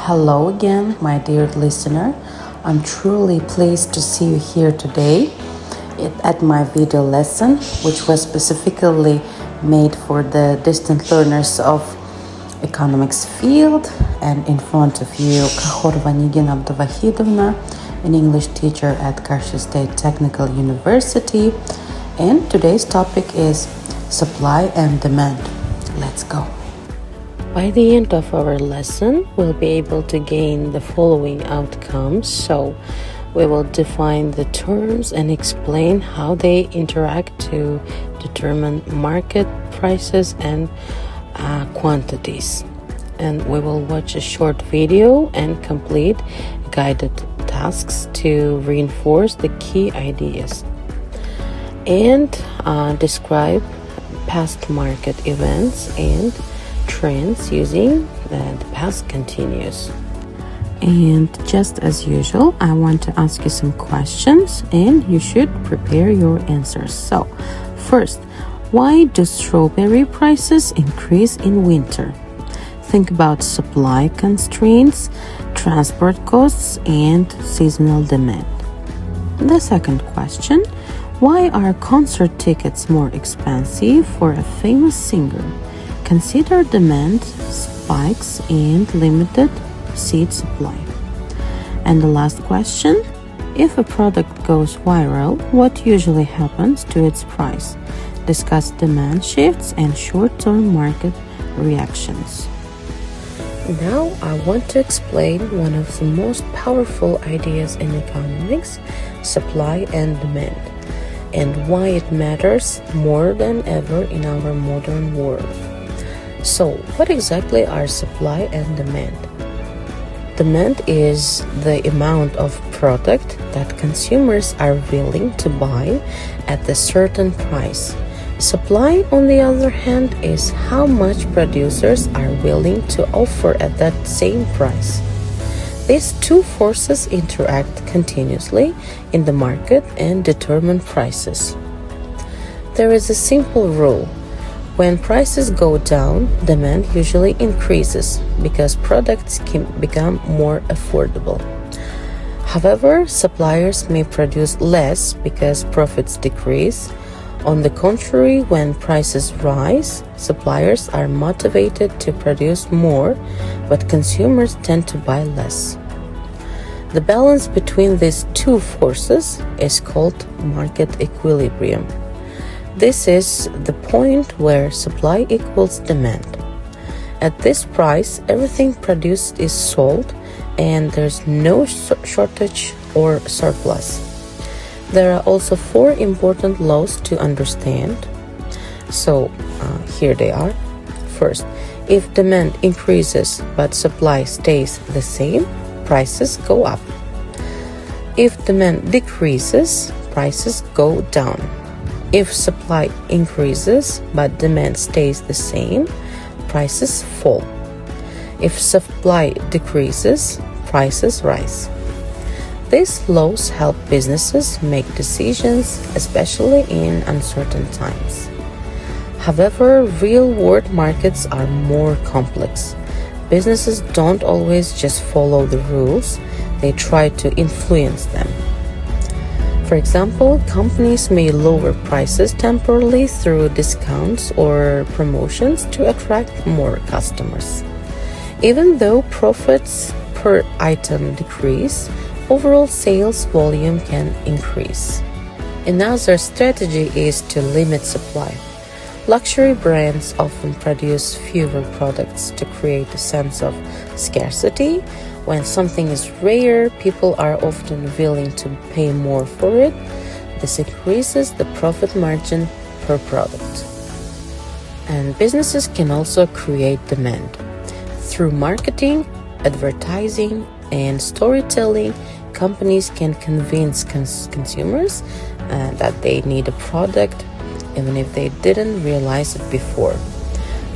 Hello again, my dear listener. I'm truly pleased to see you here today at my video lesson, which was specifically made for the distant learners of economics field. And in front of you, Kahor Vanigin Abduvahidovna, an English teacher at Karsy State Technical University. And today's topic is supply and demand. Let's go. By the end of our lesson, we'll be able to gain the following outcomes. So we will define the terms and explain how they interact to determine market prices and quantities. And we will watch a short video and complete guided tasks to reinforce the key ideas and describe past market events and trends using the past continuous. And just as usual, I want to ask you some questions and you should prepare your answers. So first, why do strawberry prices increase in winter? Think about supply constraints, transport costs, and seasonal demand. The second question, why are concert tickets more expensive for a famous singer? Consider demand spikes and limited seat supply. And the last question, if a product goes viral, what usually happens to its price? Discuss demand shifts and short-term market reactions. Now I want to explain one of the most powerful ideas in economics, supply and demand, and why it matters more than ever in our modern world. So, what exactly are supply and demand? Demand is the amount of product that consumers are willing to buy at a certain price. Supply, on the other hand, is how much producers are willing to offer at that same price. These two forces interact continuously in the market and determine prices. There is a simple rule. When prices go down, demand usually increases because products can become more affordable. However, suppliers may produce less because profits decrease. On the contrary, when prices rise, suppliers are motivated to produce more, but consumers tend to buy less. The balance between these two forces is called market equilibrium. This is the point where supply equals demand. At this price, everything produced is sold and there's no shortage or surplus. There are also four important laws to understand. So here they are. First, if demand increases but supply stays the same, prices go up. If demand decreases, prices go down. If supply increases but demand stays the same, prices fall. If supply decreases, prices rise. These laws help businesses make decisions, especially in uncertain times. However, real-world markets are more complex. Businesses don't always just follow the rules, they try to influence them. For example, companies may lower prices temporarily through discounts or promotions to attract more customers. Even though profits per item decrease, overall sales volume can increase. Another strategy is to limit supply. Luxury brands often produce fewer products to create a sense of scarcity. When something is rare, people are often willing to pay more for it. This increases the profit margin per product. And businesses can also create demand. Through marketing, advertising, and storytelling, companies can convince consumers that they need a product even if they didn't realize it before.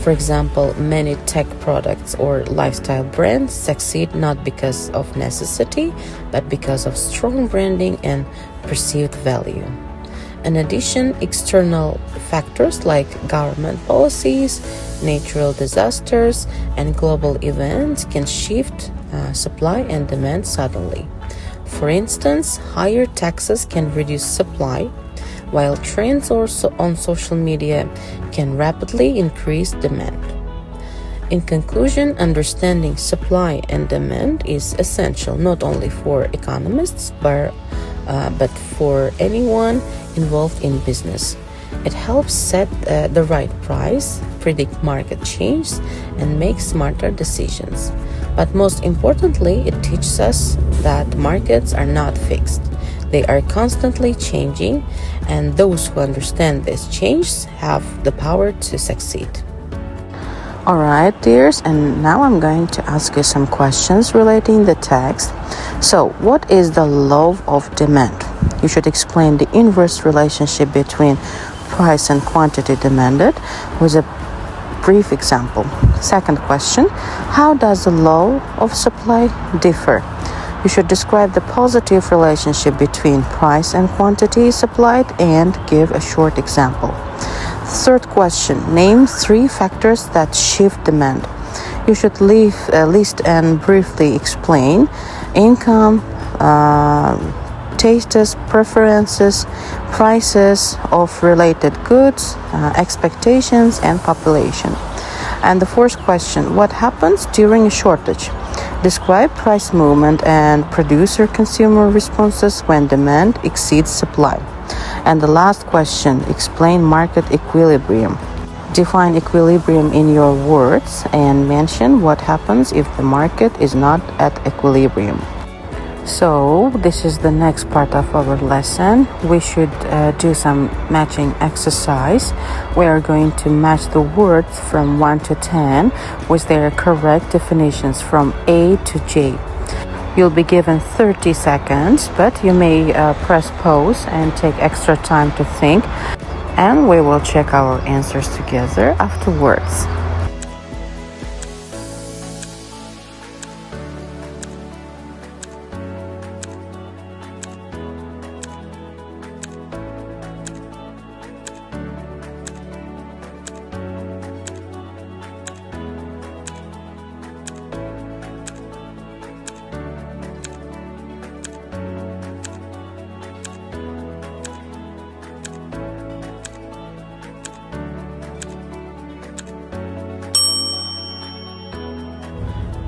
For example, many tech products or lifestyle brands succeed not because of necessity, but because of strong branding and perceived value. In addition, external factors like government policies, natural disasters, and global events can shift supply and demand suddenly. For instance, higher taxes can reduce supply, while trends on social media can rapidly increase demand. In conclusion, understanding supply and demand is essential not only for economists but for anyone involved in business. It helps set the right price, predict market changes, and make smarter decisions. But most importantly, it teaches us that markets are not fixed. They are constantly changing, and those who understand these changes have the power to succeed. Alright, dears, and now I'm going to ask you some questions relating the text. So, what is the law of demand? You should explain the inverse relationship between price and quantity demanded with a brief example. Second question, how does the law of supply differ? You should describe the positive relationship between price and quantity supplied and give a short example. Third question, name 3 factors that shift demand. You should list and briefly explain income, tastes, preferences, prices of related goods, expectations, and population. And the fourth question, what happens during a shortage? Describe price movement and producer-consumer responses when demand exceeds supply. And the last question, explain market equilibrium. Define equilibrium in your words and mention what happens if the market is not at equilibrium. So, this is the next part of our lesson. We should do some matching exercise. We are going to match the words from 1 to 10 with their correct definitions from A to J. You'll be given 30 seconds, but you may press pause and take extra time to think, and we will check our answers together afterwards.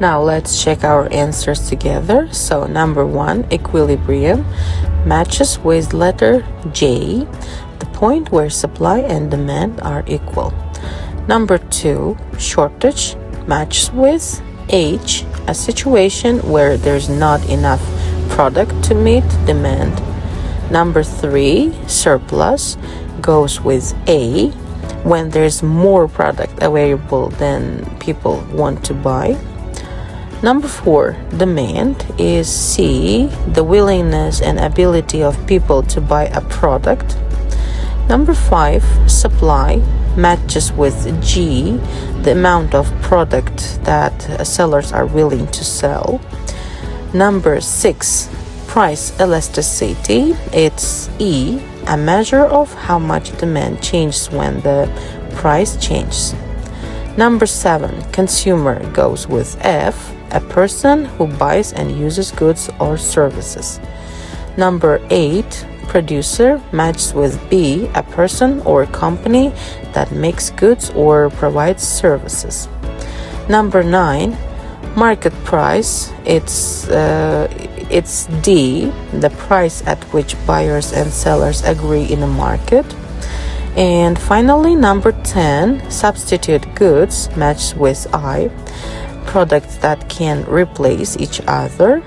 Now let's check our answers together. So number 1, equilibrium, matches with letter J, the point where supply and demand are equal. Number 2, shortage, matches with H, a situation where there's not enough product to meet demand. Number 3, surplus, goes with A, when there's more product available than people want to buy. Number 4, demand, is C, the willingness and ability of people to buy a product. Number 5, supply, matches with G, the amount of product that sellers are willing to sell. Number 6, price elasticity, it's E, a measure of how much demand changes when the price changes. Number 7, consumer, goes with F, a person who buys and uses goods or services. Number 8, producer, matches with B, a person or company that makes goods or provides services. Number 9, market price, it's D, the price at which buyers and sellers agree in a market. And finally, number 10, substitute goods, matches with I, products that can replace each other.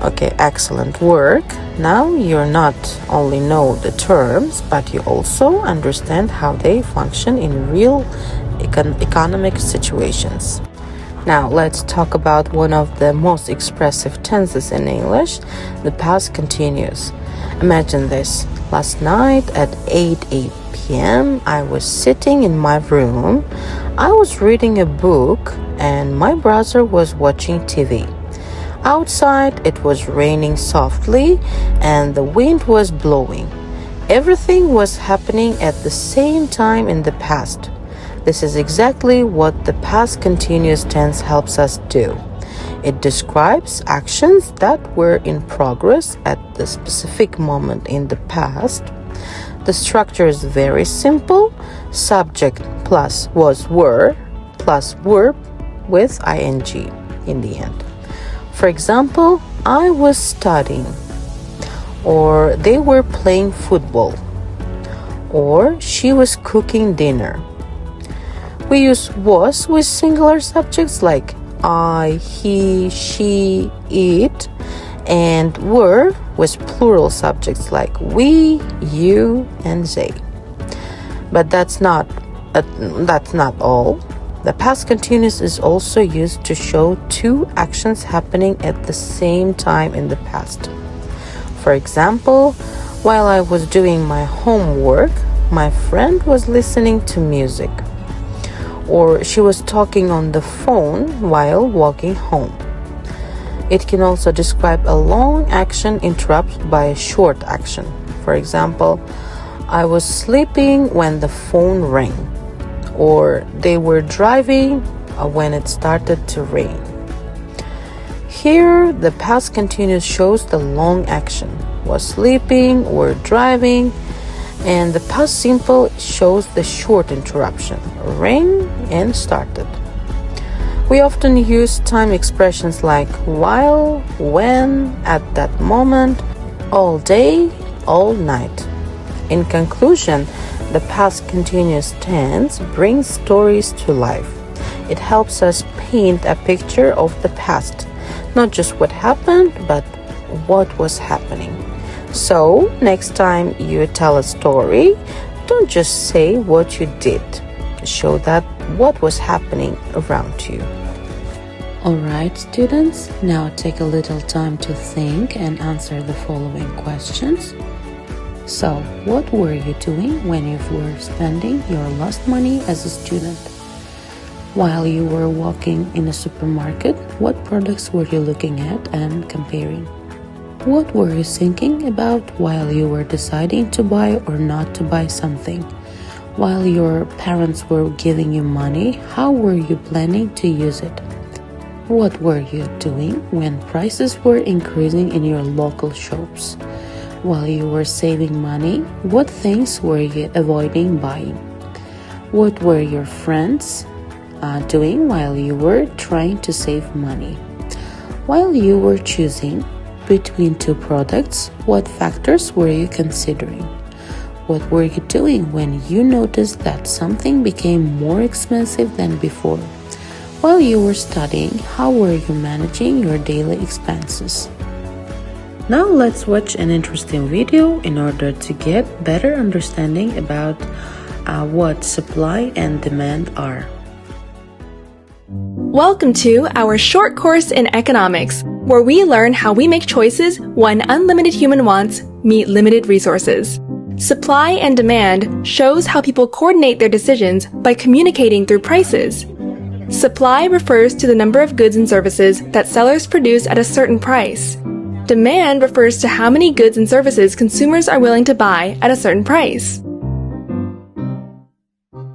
Okay, excellent work. Now you not only know the terms, but you also understand how they function in real economic situations. Now let's talk about one of the most expressive tenses in English, the past continuous. Imagine this. Last night at 8 p.m. I was sitting in my room. I was reading a book and my brother was watching TV. Outside it was raining softly and the wind was blowing. Everything was happening at the same time in the past. This is exactly what the past continuous tense helps us do. It describes actions that were in progress at the specific moment in the past. The structure is very simple. Subject plus was were plus verb with ing in the end. For example, I was studying, or they were playing football, or she was cooking dinner. We use was with singular subjects like I, he, she, it, and were with plural subjects like we, you, and they. But that's not all. The past continuous is also used to show two actions happening at the same time in the past. For example, while I was doing my homework, my friend was listening to music, or she was talking on the phone while walking home. It can also describe a long action interrupted by a short action. For example, I was sleeping when the phone rang, or they were driving when it started to rain. Here, the past continuous shows the long action, was sleeping or driving, and the past simple shows the short interruption, rang and started. We often use time expressions like while, when, at that moment, all day, all night. In conclusion, the past continuous tense brings stories to life. It helps us paint a picture of the past, not just what happened, but what was happening. So, next time you tell a story, don't just say what you did. Show that what was happening around you. Alright, students, now take a little time to think and answer the following questions. So, what were you doing when you were spending your last money as a student? While you were walking in a supermarket, what products were you looking at and comparing? What were you thinking about while you were deciding to buy or not to buy something? While your parents were giving you money, how were you planning to use it? What were you doing when prices were increasing in your local shops? While you were saving money, what things were you avoiding buying? What were your friends doing while you were trying to save money? While you were choosing between two products, what factors were you considering? What were you doing when you noticed that something became more expensive than before? While you were studying, how were you managing your daily expenses? Now let's watch an interesting video in order to get better understanding about what supply and demand are. Welcome to our short course in economics, where we learn how we make choices when unlimited human wants meet limited resources. Supply and demand shows how people coordinate their decisions by communicating through prices. Supply refers to the number of goods and services that sellers produce at a certain price. Demand refers to how many goods and services consumers are willing to buy at a certain price.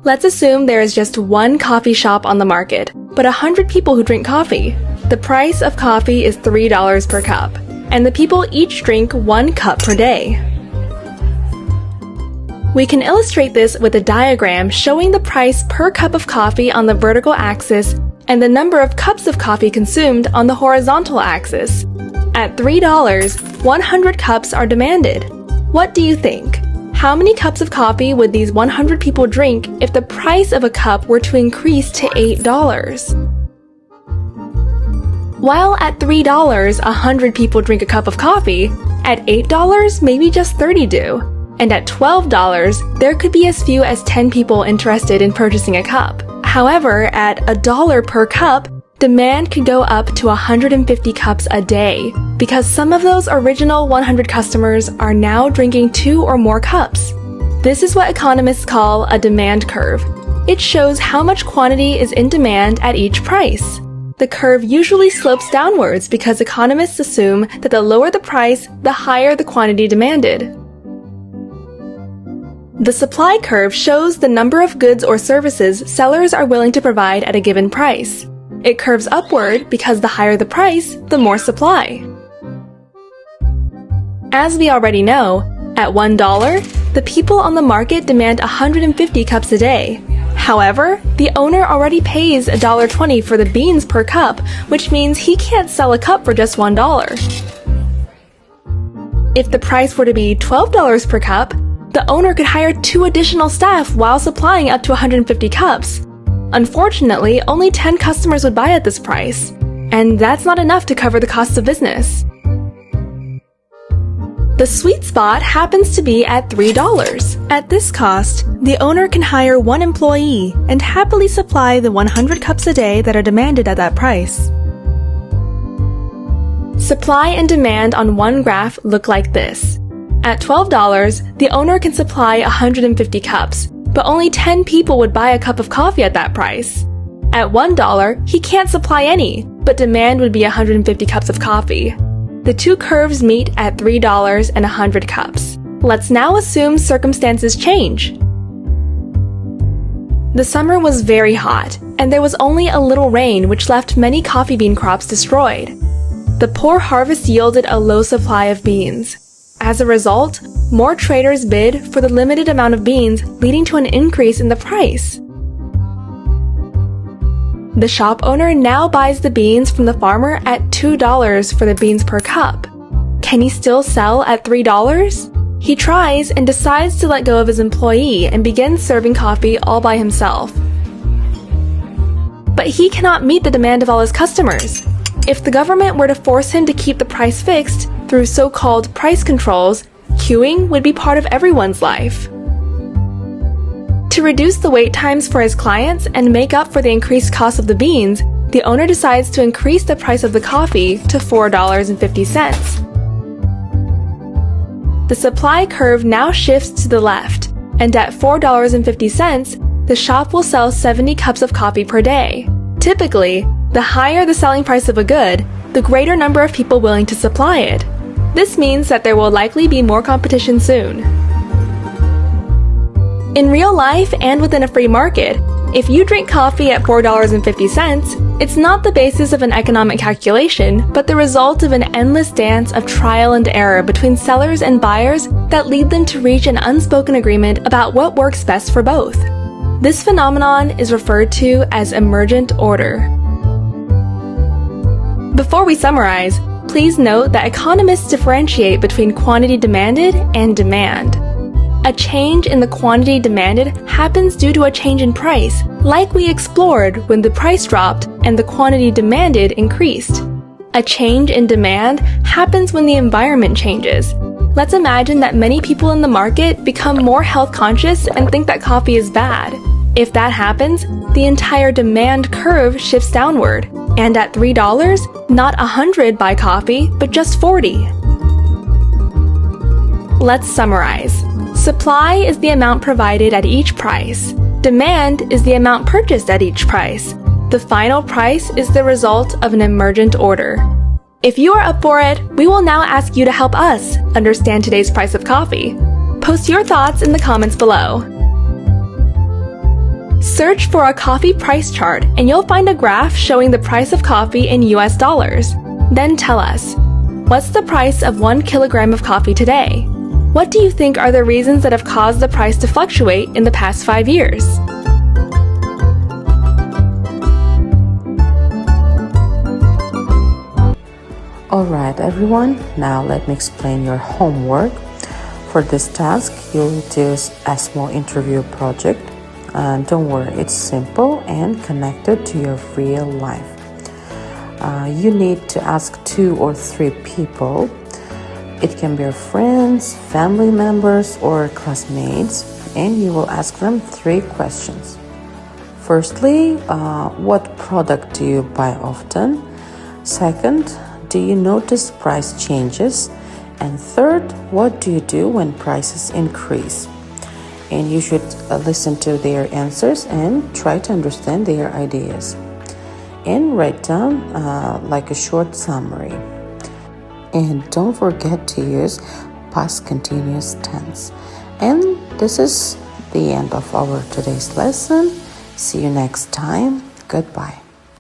Let's assume there is just one coffee shop on the market, but 100 people who drink coffee. The price of coffee is $3 per cup, and the people each drink 1 cup per day. We can illustrate this with a diagram showing the price per cup of coffee on the vertical axis and the number of cups of coffee consumed on the horizontal axis. At $3, 100 cups are demanded. What do you think? How many cups of coffee would these 100 people drink if the price of a cup were to increase to $8? While at $3, 100 people drink a cup of coffee, at $8, maybe just 30 do. And at $12, there could be as few as 10 people interested in purchasing a cup. However, at $1 per cup, demand could go up to 150 cups a day, because some of those original 100 customers are now drinking 2 or more cups. This is what economists call a demand curve. It shows how much quantity is in demand at each price. The curve usually slopes downwards because economists assume that the lower the price, the higher the quantity demanded. The supply curve shows the number of goods or services sellers are willing to provide at a given price. It curves upward because the higher the price, the more supply. As we already know, at $1, the people on the market demand 150 cups a day. However, the owner already pays $1.20 for the beans per cup, which means he can't sell a cup for just $1. If the price were to be $12 per cup, the owner could hire 2 additional staff while supplying up to 150 cups. Unfortunately, only 10 customers would buy at this price, and that's not enough to cover the cost of business. The sweet spot happens to be at $3. At this cost, the owner can hire 1 employee and happily supply the 100 cups a day that are demanded at that price. Supply and demand on one graph look like this. At $12, the owner can supply 150 cups, but only 10 people would buy a cup of coffee at that price. At $1, he can't supply any, but demand would be 150 cups of coffee. The two curves meet at $3 and 100 cups. Let's now assume circumstances change. The summer was very hot, and there was only a little rain which left many coffee bean crops destroyed. The poor harvest yielded a low supply of beans. As a result, more traders bid for the limited amount of beans, leading to an increase in the price. The shop owner now buys the beans from the farmer at $2 for the beans per cup. Can he still sell at $3? He tries and decides to let go of his employee and begins serving coffee all by himself. But he cannot meet the demand of all his customers. If the government were to force him to keep the price fixed through so-called price controls, queuing would be part of everyone's life. To reduce the wait times for his clients and make up for the increased cost of the beans, the owner decides to increase the price of the coffee to $4.50. The supply curve now shifts to the left, and at $4.50, the shop will sell 70 cups of coffee per day. Typically, the higher the selling price of a good, the greater number of people willing to supply it. This means that there will likely be more competition soon. In real life and within a free market, if you drink coffee at $4.50, it's not the basis of an economic calculation, but the result of an endless dance of trial and error between sellers and buyers that lead them to reach an unspoken agreement about what works best for both. This phenomenon is referred to as emergent order. Before we summarize, please note that economists differentiate between quantity demanded and demand. A change in the quantity demanded happens due to a change in price, like we explored when the price dropped and the quantity demanded increased. A change in demand happens when the environment changes. Let's imagine that many people in the market become more health conscious and think that coffee is bad. If that happens, the entire demand curve shifts downward, and at $3, not 100 buy coffee, but just 40. Let's summarize. Supply is the amount provided at each price. Demand is the amount purchased at each price. The final price is the result of an emergent order. If you are up for it, we will now ask you to help us understand today's price of coffee. Post your thoughts in the comments below. Search for a coffee price chart and you'll find a graph showing the price of coffee in US dollars. Then tell us, what's the price of 1 kilogram of coffee today? What do you think are the reasons that have caused the price to fluctuate in the past 5 years? Alright everyone, now let me explain your homework. For this task, you'll do a small interview project. Don't worry, it's simple and connected to your real life. You need to ask 2 or 3 people. It can be your friends, family members, or classmates, and you will ask them 3 questions. Firstly, what product do you buy often? Second, do you notice price changes? And third, what do you do when prices increase? And you should listen to their answers and try to understand their ideas. And write down like a short summary. And don't forget to use past continuous tense. And this is the end of our today's lesson. See you next time. Goodbye.